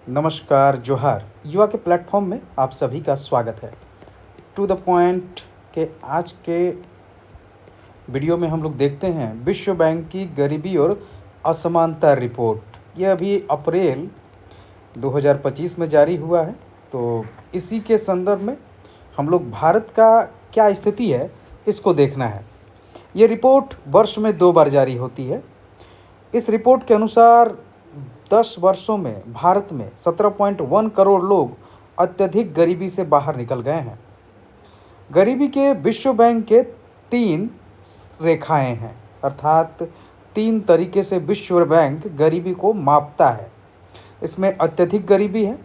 नमस्कार जोहार। युवा के प्लेटफॉर्म में आप सभी का स्वागत है। टू द पॉइंट के आज के वीडियो में हम लोग देखते हैं विश्व बैंक की गरीबी और असमानता रिपोर्ट। यह अभी अप्रैल 2025 में जारी हुआ है। तो इसी के संदर्भ में हम लोग भारत का क्या स्थिति है इसको देखना है। ये रिपोर्ट वर्ष में 2 बार जारी होती है। इस रिपोर्ट के अनुसार 10 वर्षों में भारत में 17.1 करोड़ लोग अत्यधिक गरीबी से बाहर निकल गए हैं। गरीबी के विश्व बैंक के 3 रेखाएं हैं, अर्थात 3 तरीके से विश्व बैंक गरीबी को मापता है। इसमें अत्यधिक गरीबी है।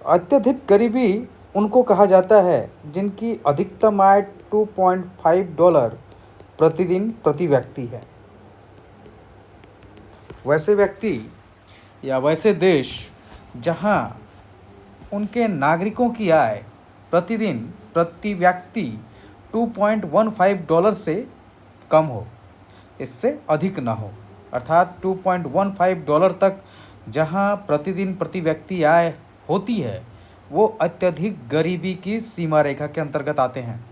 अत्यधिक गरीबी उनको कहा जाता है जिनकी अधिकतम आय $2.5 प्रतिदिन प्रति व्यक्ति है। वैसे व्यक्ति या वैसे देश जहां उनके नागरिकों की आय प्रतिदिन प्रति व्यक्ति $2.15 से कम हो, इससे अधिक ना हो, अर्थात $2.15 तक जहां प्रतिदिन प्रति व्यक्ति आय होती है वो अत्यधिक गरीबी की सीमा रेखा के अंतर्गत आते हैं।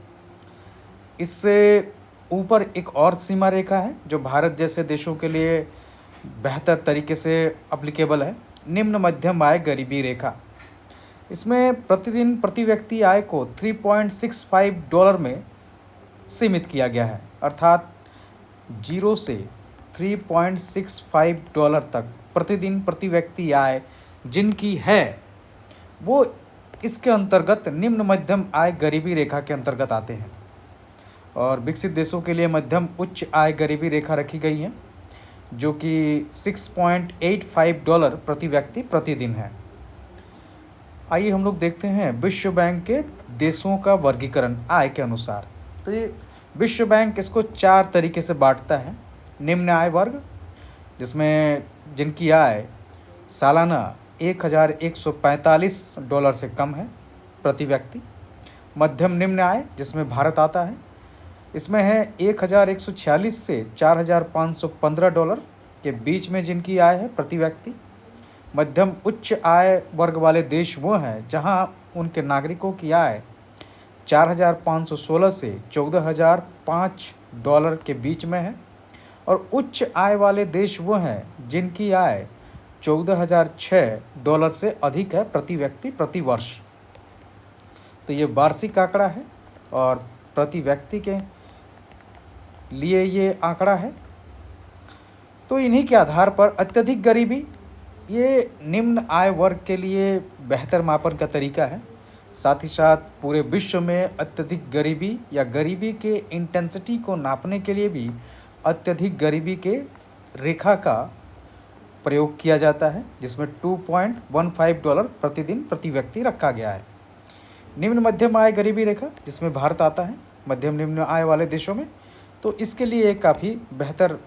इससे ऊपर एक और सीमा रेखा है जो भारत जैसे देशों के लिए बेहतर तरीके से अप्लीकेबल है, निम्न मध्यम आय गरीबी रेखा। इसमें प्रतिदिन प्रति व्यक्ति आय को $3.65 में सीमित किया गया है, अर्थात 0 से $3.65 तक प्रतिदिन प्रति व्यक्ति आय जिनकी है वो इसके अंतर्गत निम्न मध्यम आय गरीबी रेखा के अंतर्गत आते हैं। और विकसित देशों के लिए मध्यम उच्च आय गरीबी रेखा रखी गई है जो कि $6.85 प्रति व्यक्ति प्रतिदिन है। आइए हम लोग देखते हैं विश्व बैंक के देशों का वर्गीकरण आय के अनुसार। तो ये विश्व बैंक इसको 4 तरीके से बांटता है। निम्न आय वर्ग, जिसमें जिनकी आय सालाना $1,145 से कम है प्रति व्यक्ति। मध्यम निम्न आय, जिसमें भारत आता है, इसमें है $1,146 से $4,515 के बीच में जिनकी आय है प्रति व्यक्ति। मध्यम उच्च आय वर्ग वाले देश वो हैं जहां उनके नागरिकों की आय $4,516 से $14,005 के बीच में है। और उच्च आय वाले देश वो हैं जिनकी आय $14,006 से अधिक है प्रति व्यक्ति प्रति वर्ष। तो ये वार्षिक आंकड़ा है और प्रति व्यक्ति के लिए ये आंकड़ा है। तो इन्हीं के आधार पर अत्यधिक गरीबी ये निम्न आय वर्ग के लिए बेहतर मापन का तरीका है। साथ ही साथ पूरे विश्व में अत्यधिक गरीबी या गरीबी के इंटेंसिटी को नापने के लिए भी अत्यधिक गरीबी के रेखा का प्रयोग किया जाता है, जिसमें $2.15 प्रतिदिन प्रति व्यक्ति रखा गया है। निम्न मध्यम आय गरीबी रेखा, जिसमें भारत आता है मध्यम निम्न आय वाले देशों में, तो इसके लिए एक काफ़ी बेहतर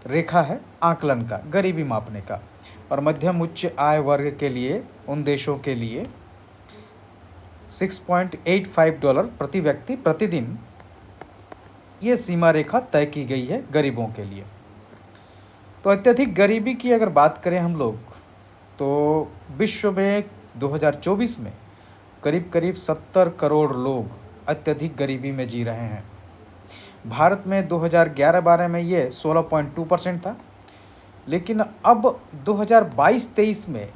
रेखा है आकलन का, गरीबी मापने का। और मध्यम उच्च आय वर्ग के लिए उन देशों के लिए $6.85 प्रति व्यक्ति प्रतिदिन ये सीमा रेखा तय की गई है गरीबों के लिए। तो अत्यधिक गरीबी की अगर बात करें हम लोग, तो विश्व में 2024 में करीब करीब 70 करोड़ लोग अत्यधिक गरीबी में जी रहे हैं। भारत में 2011-12 में ये 16.2% था, लेकिन अब 2022-23 में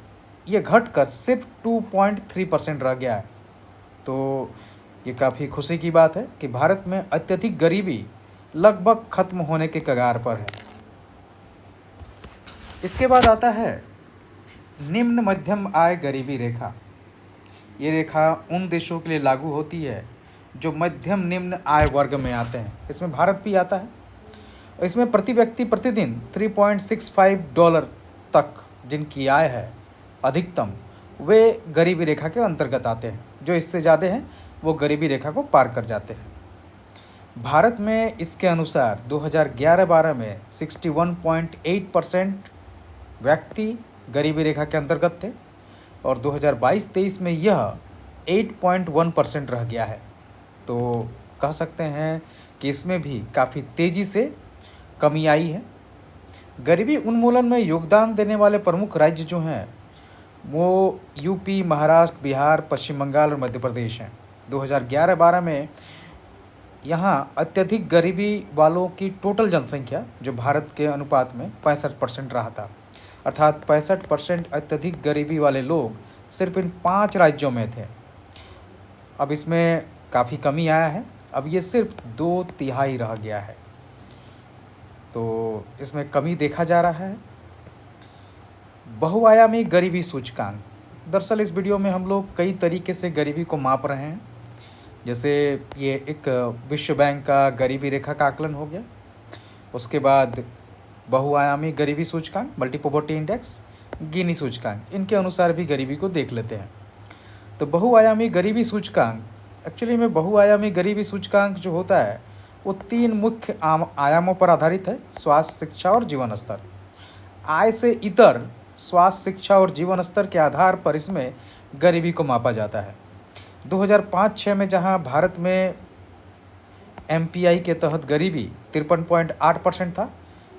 ये घटकर सिर्फ 2.3% रह गया है। तो ये काफ़ी खुशी की बात है कि भारत में अत्यधिक गरीबी लगभग खत्म होने के कगार पर है। इसके बाद आता है निम्न मध्यम आय गरीबी रेखा। ये रेखा उन देशों के लिए लागू होती है जो मध्यम निम्न आय वर्ग में आते हैं। इसमें भारत भी आता है। इसमें प्रति व्यक्ति प्रतिदिन $3.65 तक जिनकी आय है अधिकतम, वे गरीबी रेखा के अंतर्गत आते हैं। जो इससे ज़्यादा हैं वो गरीबी रेखा को पार कर जाते हैं। भारत में इसके अनुसार 2011-12 में 61.8% व्यक्ति गरीबी रेखा के अंतर्गत थे और 2022-23 में यह 8.1% रह गया है। तो कह सकते हैं कि इसमें भी काफ़ी तेज़ी से कमी आई है। गरीबी उन्मूलन में योगदान देने वाले प्रमुख राज्य जो हैं वो यूपी, महाराष्ट्र, बिहार, पश्चिम बंगाल और मध्य प्रदेश हैं। 2011-12 में यहाँ अत्यधिक गरीबी वालों की टोटल जनसंख्या जो भारत के अनुपात में 65% रहा था, अर्थात 65% अत्यधिक गरीबी वाले लोग सिर्फ इन 5 राज्यों में थे। अब इसमें काफ़ी कमी आया है, अब ये सिर्फ 2/3 रह गया है, तो इसमें कमी देखा जा रहा है। बहुआयामी गरीबी सूचकांक, दरअसल इस वीडियो में हम लोग कई तरीके से गरीबी को माप रहे हैं। जैसे ये एक विश्व बैंक का गरीबी रेखा का आकलन हो गया, उसके बाद बहुआयामी गरीबी सूचकांक मल्टी पॉवर्टी इंडेक्स, गिनी सूचकांक, इनके अनुसार भी गरीबी को देख लेते हैं। तो बहुआयामी गरीबी सूचकांक, एक्चुअली में बहुआयामी गरीबी सूचकांक जो होता है वो 3 मुख्य आयामों पर आधारित है: स्वास्थ्य, शिक्षा और जीवन स्तर। आय से इतर स्वास्थ्य, शिक्षा और जीवन स्तर के आधार पर इसमें गरीबी को मापा जाता है। 2005-06 में जहां भारत में एमपीआई के तहत गरीबी 53.8% था,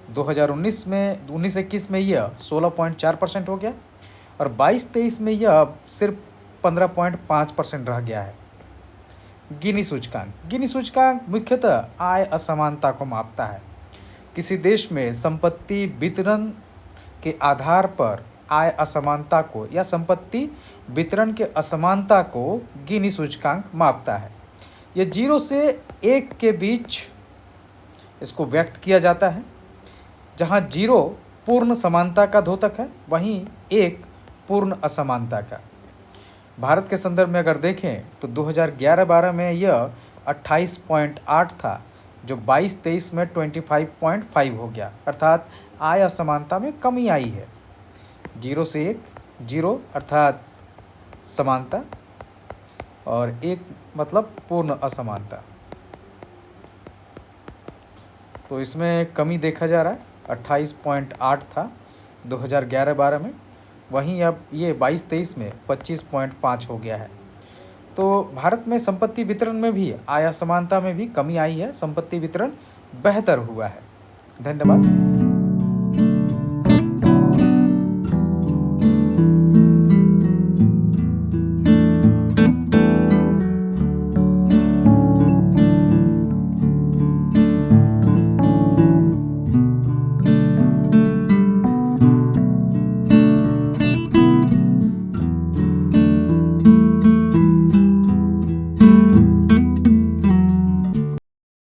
2019 में 19-21 में यह 16.4% हो गया और 22-23 में यह सिर्फ 15.5% रह गया है। गिनी सूचकांक मुख्यतः आय असमानता को मापता है। किसी देश में संपत्ति वितरण के आधार पर आय असमानता को या संपत्ति वितरण के असमानता को गिनी सूचकांक मापता है। यह 0 से 1 के बीच इसको व्यक्त किया जाता है, जहां 0 पूर्ण समानता का द्योतक है, वहीं 1 पूर्ण असमानता का। भारत के संदर्भ में अगर देखें तो 2011-12 में यह 28.8 था, जो 22-23 में 25.5 हो गया, अर्थात आय असमानता में कमी आई है। 0 से 1, 0 अर्थात समानता और 1 मतलब पूर्ण असमानता, तो इसमें कमी देखा जा रहा है। 28.8 था 2011-12 में, वहीं अब ये 22-23 में 25.5 हो गया है। तो भारत में संपत्ति वितरण में भी, आय असमानता में भी कमी आई है, संपत्ति वितरण बेहतर हुआ है। धन्यवाद।